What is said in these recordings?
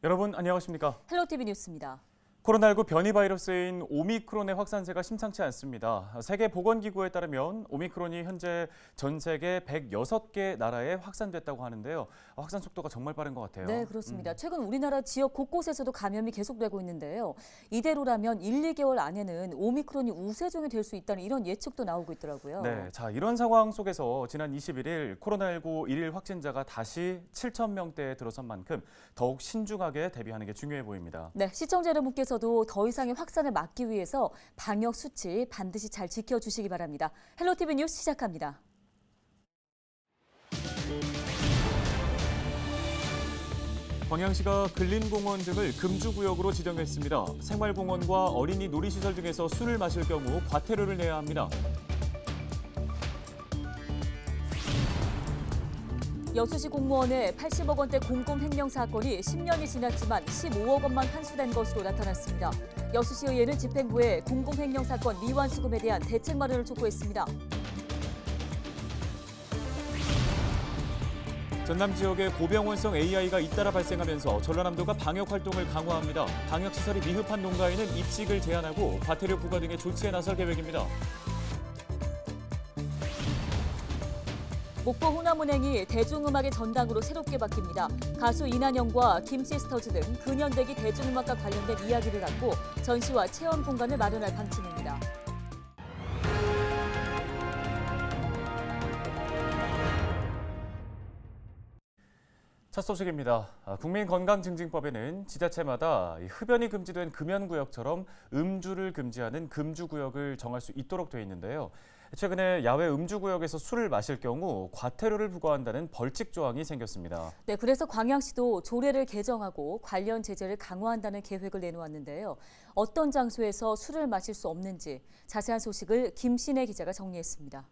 여러분 안녕하십니까? 헬로티비 뉴스입니다. 코로나19 변이 바이러스인 오미크론의 확산세가 심상치 않습니다. 세계보건기구에 따르면 오미크론이 현재 전 세계 106개 나라에 확산됐다고 하는데요. 확산 속도가 정말 빠른 것 같아요. 네, 그렇습니다. 최근 우리나라 지역 곳곳에서도 감염이 계속되고 있는데요. 이대로라면 1, 2개월 안에는 오미크론이 우세종이 될 수 있다는 이런 예측도 나오고 있더라고요. 네, 자 이런 상황 속에서 지난 21일 코로나19 일일 확진자가 다시 7,000명대에 들어선 만큼 더욱 신중하게 대비하는 게 중요해 보입니다. 네, 시청자 여러분께서도 더 이상의 확산을 막기 위해서 방역 수칙 반드시 잘 지켜주시기 바랍니다. 헬로티비 뉴스 시작합니다. 광양시가 근린공원 등을 금주구역으로 지정했습니다. 생활공원과 어린이 놀이시설 등에서 술을 마실 경우 과태료를 내야 합니다. 여수시 공무원의 80억 원대 공금 횡령 사건이 10년이 지났지만 15억 원만 환수된 것으로 나타났습니다. 여수시의회는 집행부에 공금 횡령 사건 미완수금에 대한 대책 마련을 촉구했습니다. 전남 지역에 고병원성 AI가 잇따라 발생하면서 전라남도가 방역 활동을 강화합니다. 방역시설이 미흡한 농가에는 입식을 제한하고 과태료 부과 등의 조치에 나설 계획입니다. 목포 호남은행이 대중음악의 전당으로 새롭게 바뀝니다. 가수 이난영과 김시스터즈 등 근현대기 대중음악과 관련된 이야기를 갖고 전시와 체험 공간을 마련할 방침입니다. 첫 소식입니다. 국민건강증진법에는 지자체마다 흡연이 금지된 금연구역처럼 음주를 금지하는 금주구역을 정할 수 있도록 되어 있는데요. 최근에 야외 음주구역에서 술을 마실 경우 과태료를 부과한다는 벌칙 조항이 생겼습니다. 네, 그래서 광양시도 조례를 개정하고 관련 제재를 강화한다는 계획을 내놓았는데요. 어떤 장소에서 술을 마실 수 없는지 자세한 소식을 김신혜 기자가 정리했습니다.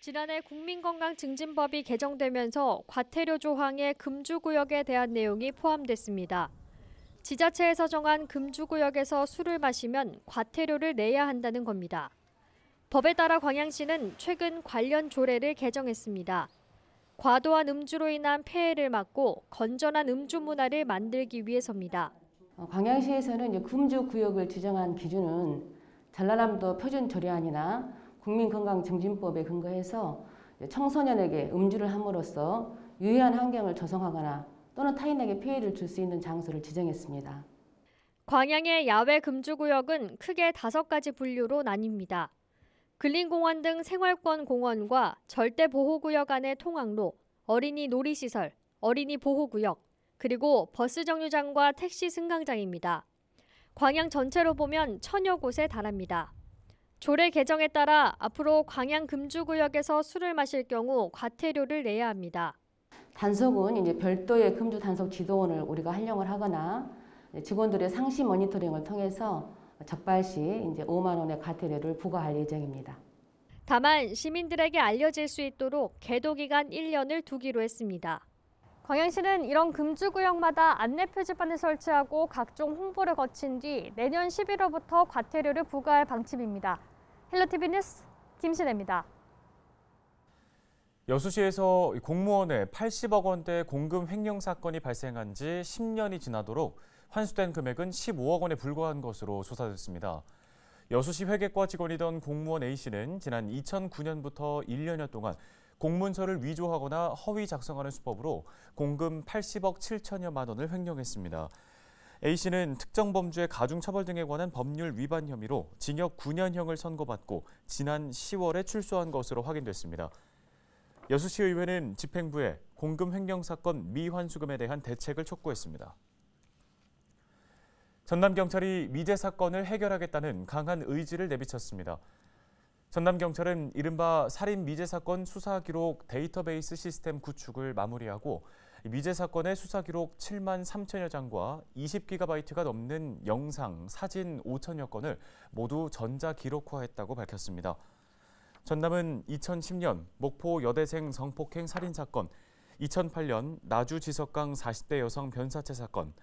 지난해 국민건강증진법이 개정되면서 과태료 조항에 금주구역에 대한 내용이 포함됐습니다. 지자체에서 정한 금주구역에서 술을 마시면 과태료를 내야 한다는 겁니다. 법에 따라 광양시는 최근 관련 조례를 개정했습니다. 과도한 음주로 인한 폐해를 막고 건전한 음주 문화를 만들기 위해서입니다. 광양시에서는 금주구역을 지정한 기준은 전라남도 표준조례안이나 국민건강증진법에 근거해서 청소년에게 음주를 함으로써 유해한 환경을 조성하거나 또는 타인에게 피해를 줄 수 있는 장소를 지정했습니다. 광양의 야외 금주구역은 크게 5가지 분류로 나뉩니다. 근린공원 등 생활권 공원과 절대보호구역 안의 통학로, 어린이 놀이시설, 어린이 보호구역, 그리고 버스 정류장과 택시 승강장입니다. 광양 전체로 보면 1000여 곳에 달합니다. 조례 개정에 따라 앞으로 광양 금주구역에서 술을 마실 경우 과태료를 내야 합니다. 단속은 이제 별도의 금주 단속 지도원을 우리가 활용을 하거나 직원들의 상시 모니터링을 통해서 적발시 이제 5만 원의 과태료를 부과할 예정입니다. 다만 시민들에게 알려질 수 있도록 계도 기간 1년을 두기로 했습니다. 광양시는 이런 금주구역마다 안내 표지판을 설치하고 각종 홍보를 거친 뒤 내년 11월부터 과태료를 부과할 방침입니다. 헬로티비 뉴스 김신혜입니다. 여수시에서 공무원의 80억 원대 공금 횡령 사건이 발생한 지 10년이 지나도록 환수된 금액은 15억 원에 불과한 것으로 조사됐습니다. 여수시 회계과 직원이던 공무원 A씨는 지난 2009년부터 1년여 동안 공문서를 위조하거나 허위 작성하는 수법으로 공금 80억 7천여만 원을 횡령했습니다. A씨는 특정 범죄 가중처벌 등에 관한 법률 위반 혐의로 징역 9년형을 선고받고 지난 10월에 출소한 것으로 확인됐습니다. 여수시의회는 집행부에 공금 횡령 사건 미환수금에 대한 대책을 촉구했습니다. 전남경찰이 미제 사건을 해결하겠다는 강한 의지를 내비쳤습니다. 전남경찰은 이른바 살인 미제 사건 수사 기록 데이터베이스 시스템 구축을 마무리하고 미제 사건의 수사 기록 7만 3천여 장과 20GB가 넘는 영상, 사진 5천여 건을 모두 전자 기록화했다고 밝혔습니다. 전남은 2010년 목포 여대생 성폭행 살인 사건, 2008년 나주 지석강 40대 여성 변사체 사건,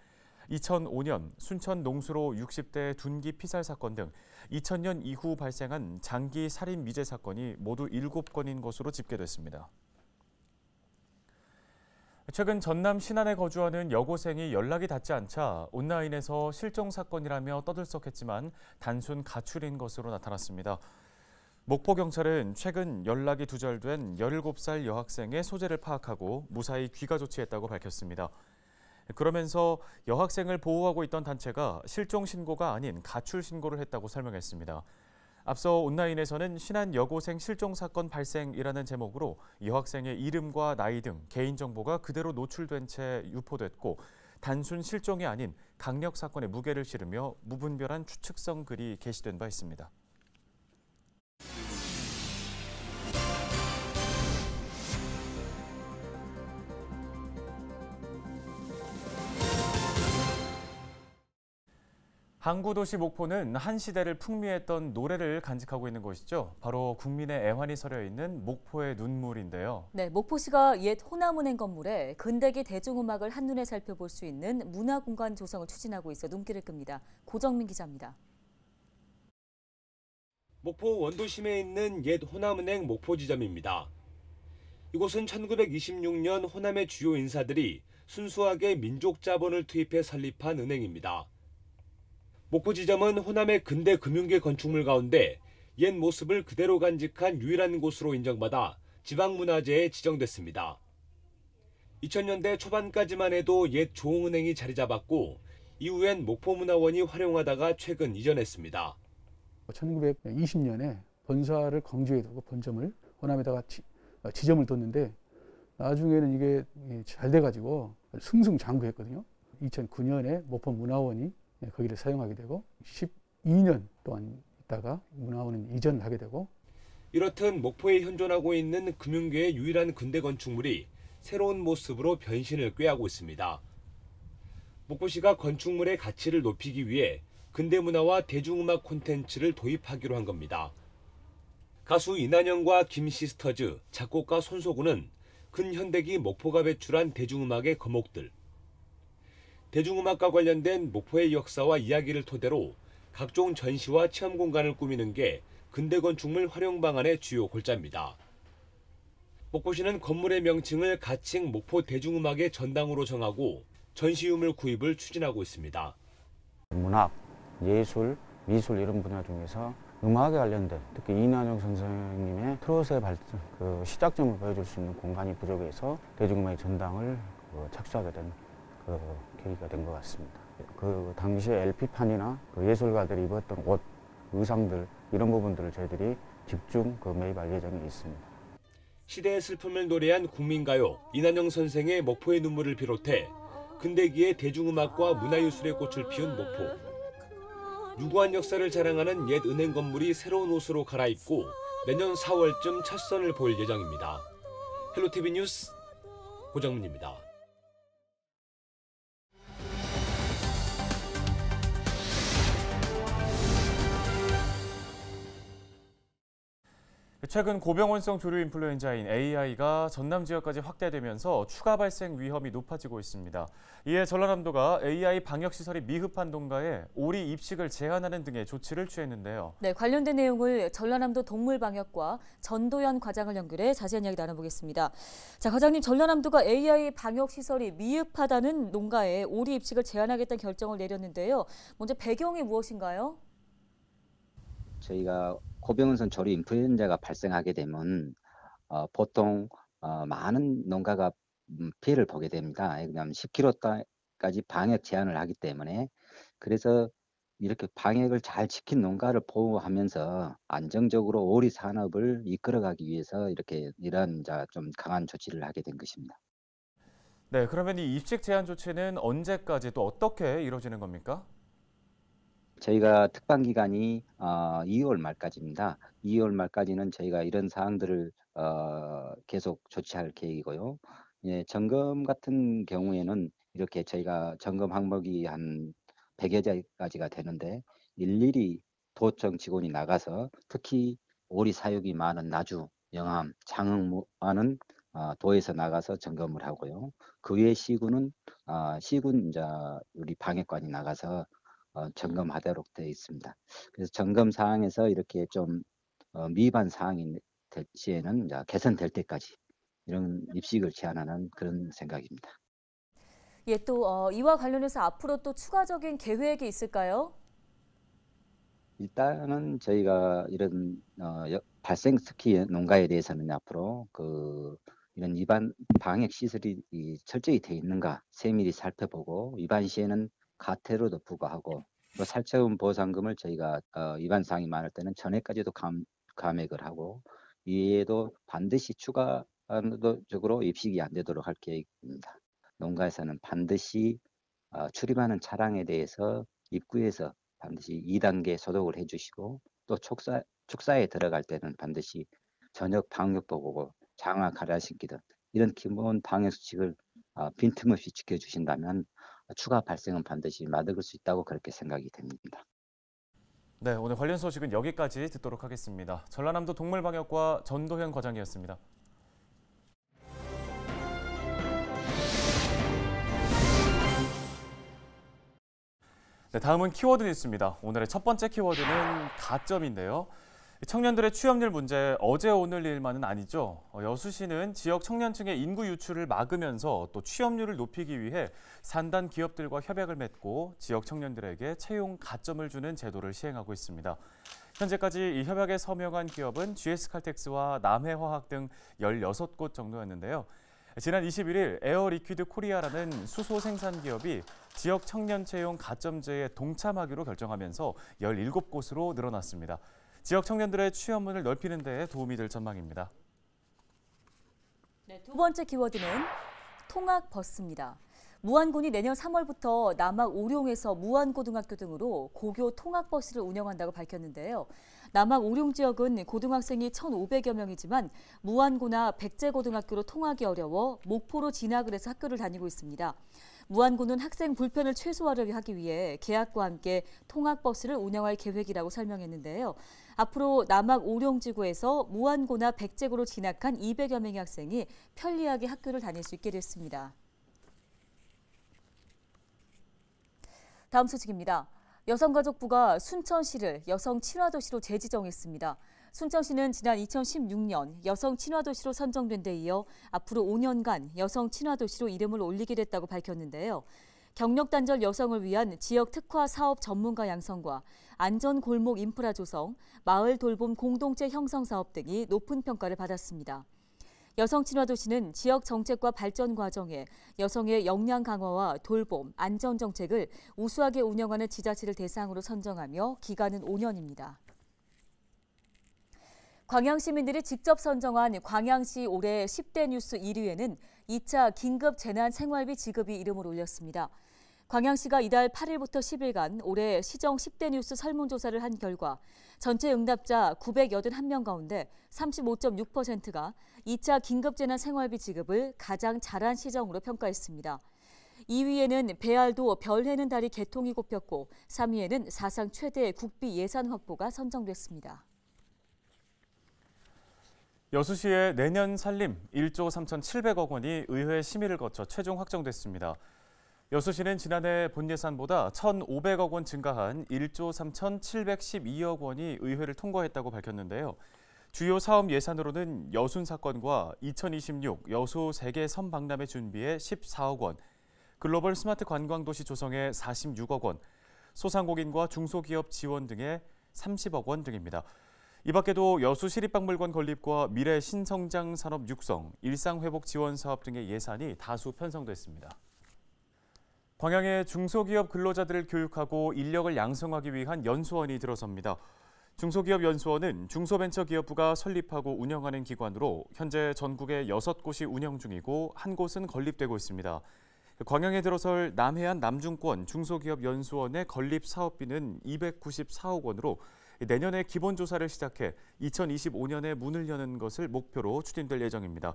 2005년 순천 농수로 60대 둔기 피살 사건 등 2000년 이후 발생한 장기 살인 미제 사건이 모두 7건인 것으로 집계됐습니다. 최근 전남 신안에 거주하는 여고생이 연락이 닿지 않자 온라인에서 실종 사건이라며 떠들썩했지만 단순 가출인 것으로 나타났습니다. 목포경찰은 최근 연락이 두절된 17살 여학생의 소재를 파악하고 무사히 귀가 조치했다고 밝혔습니다. 그러면서 여학생을 보호하고 있던 단체가 실종 신고가 아닌 가출 신고를 했다고 설명했습니다. 앞서 온라인에서는 신안 여고생 실종 사건 발생이라는 제목으로 여학생의 이름과 나이 등 개인정보가 그대로 노출된 채 유포됐고 단순 실종이 아닌 강력 사건의 무게를 실으며 무분별한 추측성 글이 게시된 바 있습니다. 항구 도시 목포는 한 시대를 풍미했던 노래를 간직하고 있는 곳이죠. 바로 국민의 애환이 서려 있는 목포의 눈물인데요. 네, 목포시가 옛 호남은행 건물에 근대기 대중음악을 한눈에 살펴볼 수 있는 문화공간 조성을 추진하고 있어 눈길을 끕니다. 고정민 기자입니다. 목포 원도심에 있는 옛 호남은행 목포지점입니다. 이곳은 1926년 호남의 주요 인사들이 순수하게 민족 자본을 투입해 설립한 은행입니다. 목포지점은 호남의 근대 금융계 건축물 가운데 옛 모습을 그대로 간직한 유일한 곳으로 인정받아 지방문화재에 지정됐습니다. 2000년대 초반까지만 해도 옛 조흥은행이 자리 잡았고 이후엔 목포문화원이 활용하다가 최근 이전했습니다. 1920년에 본사를 광주에 두고 본점을 호남에다가 지점을 뒀는데 나중에는 이게 잘 돼가지고 승승장구했거든요. 2009년에 목포문화원이 거기를 사용하게 되고 12년 동안 있다가 문화원은 이전을 하게 되고 이렇듯 목포에 현존하고 있는 금융계의 유일한 근대 건축물이 새로운 모습으로 변신을 꾀하고 있습니다. 목포시가 건축물의 가치를 높이기 위해 근대문화와 대중음악 콘텐츠를 도입하기로 한 겁니다. 가수 이난영과 김시스터즈, 작곡가 손소구는 근현대기 목포가 배출한 대중음악의 거목들. 대중음악과 관련된 목포의 역사와 이야기를 토대로 각종 전시와 체험 공간을 꾸미는 게 근대 건축물 활용 방안의 주요 골자입니다. 목포시는 건물의 명칭을 가칭 목포 대중음악의 전당으로 정하고 전시유물 구입을 추진하고 있습니다. 문학, 예술, 미술 이런 분야 중에서 음악에 관련된 특히 이난영 선생님의 트롯의 시작점을 보여줄 수 있는 공간이 부족해서 대중음악의 전당을 착수하게 된 계기가 된 것 같습니다. 그 당시에 LP판이나 예술가들이 입었던 옷, 의상들 이런 부분들을 저희들이 집중 매입할 예정이 있습니다. 시대의 슬픔을 노래한 국민가요 이난영 선생의 목포의 눈물을 비롯해 근대기의 대중음악과 문화예술의 꽃을 피운 목포. 유구한 역사를 자랑하는 옛 은행 건물이 새로운 옷으로 갈아입고 내년 4월쯤 첫 선을 보일 예정입니다. 헬로티비 뉴스 고정민입니다. 최근 고병원성 조류 인플루엔자인 AI가 전남 지역까지 확대되면서 추가 발생 위험이 높아지고 있습니다. 이에 전라남도가 AI 방역시설이 미흡한 농가에 오리 입식을 제한하는 등의 조치를 취했는데요. 네, 관련된 내용을 전라남도 동물방역과 전도연 과장을 연결해 자세한 이야기 나눠보겠습니다. 자, 과장님, 전라남도가 AI 방역시설이 미흡하다는 농가에 오리 입식을 제한하겠다는 결정을 내렸는데요. 먼저 배경이 무엇인가요? 저희가 고병원성 조류 인플루엔자가 발생하게 되면 보통 많은 농가가 피해를 보게 됩니다. 왜냐하면 10kg까지 방역 제한을 하기 때문에 그래서 이렇게 방역을 잘 지킨 농가를 보호하면서 안정적으로 오리 산업을 이끌어가기 위해서 이런 좀 강한 조치를 하게 된 것입니다. 네, 그러면 이 입식 제한 조치는 언제까지 또 어떻게 이루어지는 겁니까? 저희가 특방 기간이 2월 말까지입니다. 2월 말까지는 저희가 이런 사항들을 계속 조치할 계획이고요. 예, 점검 같은 경우에는 이렇게 저희가 점검 항목이 한 100여 가지가 되는데 일일이 도청 직원이 나가서 특히 오리 사육이 많은 나주, 영암, 장흥 많은 도에서 나가서 점검을 하고요. 그 외에 시군은 시군 우리 방역관이 나가서 점검하도록 되어 있습니다. 그래서 점검 사항에서 이렇게 좀 미흡한 사항이 될 시에는 개선될 때까지 이런 입식을 제안하는 그런 생각입니다. 예, 또 이와 관련해서 앞으로 또 추가적인 계획이 있을까요? 일단은 저희가 이런 발생 스키 농가에 대해서는 앞으로 이런 위반 방역 시설이 철저히 돼 있는가 세밀히 살펴보고 위반 시에는 과태료도 부과하고 또 살처분 보상금을 저희가 위반 사항이 많을 때는 전액까지도 감액을 하고 이에도 반드시 추가적으로 입식이 안 되도록 할 계획입니다. 농가에서는 반드시 출입하는 차량에 대해서 입구에서 반드시 2단계 소독을 해주시고 또 축사에 들어갈 때는 반드시 저녁 방역복하고 장화 가라신기 등 이런 기본 방역 수칙을 빈틈없이 지켜주신다면 추가 발생은 반드시 막을 수 있다고 그렇게 생각이 됩니다. 네, 오늘 관련 소식은 여기까지 듣도록 하겠습니다. 전라남도 동물방역과 전도현 과장이었습니다. 네, 다음은 키워드 뉴스입니다. 오늘의 첫 번째 키워드는 가점인데요. 청년들의 취업률 문제 어제 오늘 일만은 아니죠. 여수시는 지역 청년층의 인구 유출을 막으면서 또 취업률을 높이기 위해 산단 기업들과 협약을 맺고 지역 청년들에게 채용 가점을 주는 제도를 시행하고 있습니다. 현재까지 이 협약에 서명한 기업은 GS칼텍스와 남해화학 등 16곳 정도였는데요. 지난 21일 에어 리퀴드 코리아라는 수소 생산 기업이 지역 청년 채용 가점제에 동참하기로 결정하면서 17곳으로 늘어났습니다. 지역 청년들의 취업문을 넓히는 데 도움이 될 전망입니다. 네, 두 번째 키워드는 통학버스입니다. 무안군이 내년 3월부터 남학 오룡에서 무안고등학교 등으로 고교 통학버스를 운영한다고 밝혔는데요. 남학 오룡 지역은 고등학생이 1,500여 명이지만 무안고나 백제고등학교로 통학이 어려워 목포로 진학을 해서 학교를 다니고 있습니다. 무안고는 학생 불편을 최소화하기 위해 계약과 함께 통학버스를 운영할 계획이라고 설명했는데요. 앞으로 남학 오룡지구에서 무안고나 백제고로 진학한 200여 명의 학생이 편리하게 학교를 다닐 수 있게 됐습니다. 다음 소식입니다. 여성가족부가 순천시를 여성 친화도시로 재지정했습니다. 순천시는 지난 2016년 여성 친화도시로 선정된 데 이어 앞으로 5년간 여성 친화도시로 이름을 올리게 됐다고 밝혔는데요. 경력단절 여성을 위한 지역 특화 사업 전문가 양성과 안전 골목 인프라 조성, 마을 돌봄 공동체 형성 사업 등이 높은 평가를 받았습니다. 여성 친화도시는 지역 정책과 발전 과정에 여성의 역량 강화와 돌봄, 안전 정책을 우수하게 운영하는 지자체를 대상으로 선정하며 기간은 5년입니다. 광양시민들이 직접 선정한 광양시 올해 10대 뉴스 1위에는 2차 긴급 재난 생활비 지급이 이름을 올렸습니다. 광양시가 이달 8일부터 10일간 올해 시정 10대 뉴스 설문조사를 한 결과 전체 응답자 981명 가운데 35.6%가 2차 긴급재난 생활비 지급을 가장 잘한 시정으로 평가했습니다. 2위에는 배알도 별해는 달이 개통이 꼽혔고 3위에는 사상 최대 국비 예산 확보가 선정됐습니다. 여수시의 내년 살림 1조 3,700억 원이 의회 심의를 거쳐 최종 확정됐습니다. 여수시는 지난해 본 예산보다 1,500억 원 증가한 1조 3,712억 원이 의회를 통과했다고 밝혔는데요. 주요 사업 예산으로는 여순 사건과 2026 여수 세계 선박람회 준비에 14억 원, 글로벌 스마트 관광도시 조성에 46억 원, 소상공인과 중소기업 지원 등에 30억 원 등입니다. 이 밖에도 여수 시립박물관 건립과 미래 신성장 산업 육성, 일상회복 지원 사업 등의 예산이 다수 편성됐습니다. 광양의 중소기업 근로자들을 교육하고 인력을 양성하기 위한 연수원이 들어섭니다. 중소기업 연수원은 중소벤처기업부가 설립하고 운영하는 기관으로 현재 전국에 6곳이 운영 중이고 한 곳은 건립되고 있습니다. 광양에 들어설 남해안 남중권 중소기업 연수원의 건립 사업비는 294억 원으로 내년에 기본조사를 시작해 2025년에 문을 여는 것을 목표로 추진될 예정입니다.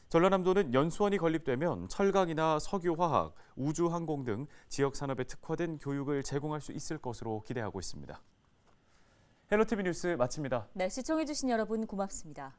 전라남도는 연수원이 건립되면 철강이나 석유화학, 우주항공 등 지역 산업에 특화된 교육을 제공할 수 있을 것으로 기대하고 있습니다. 헬로티비 뉴스 마칩니다. 네, 시청해주신 여러분 고맙습니다.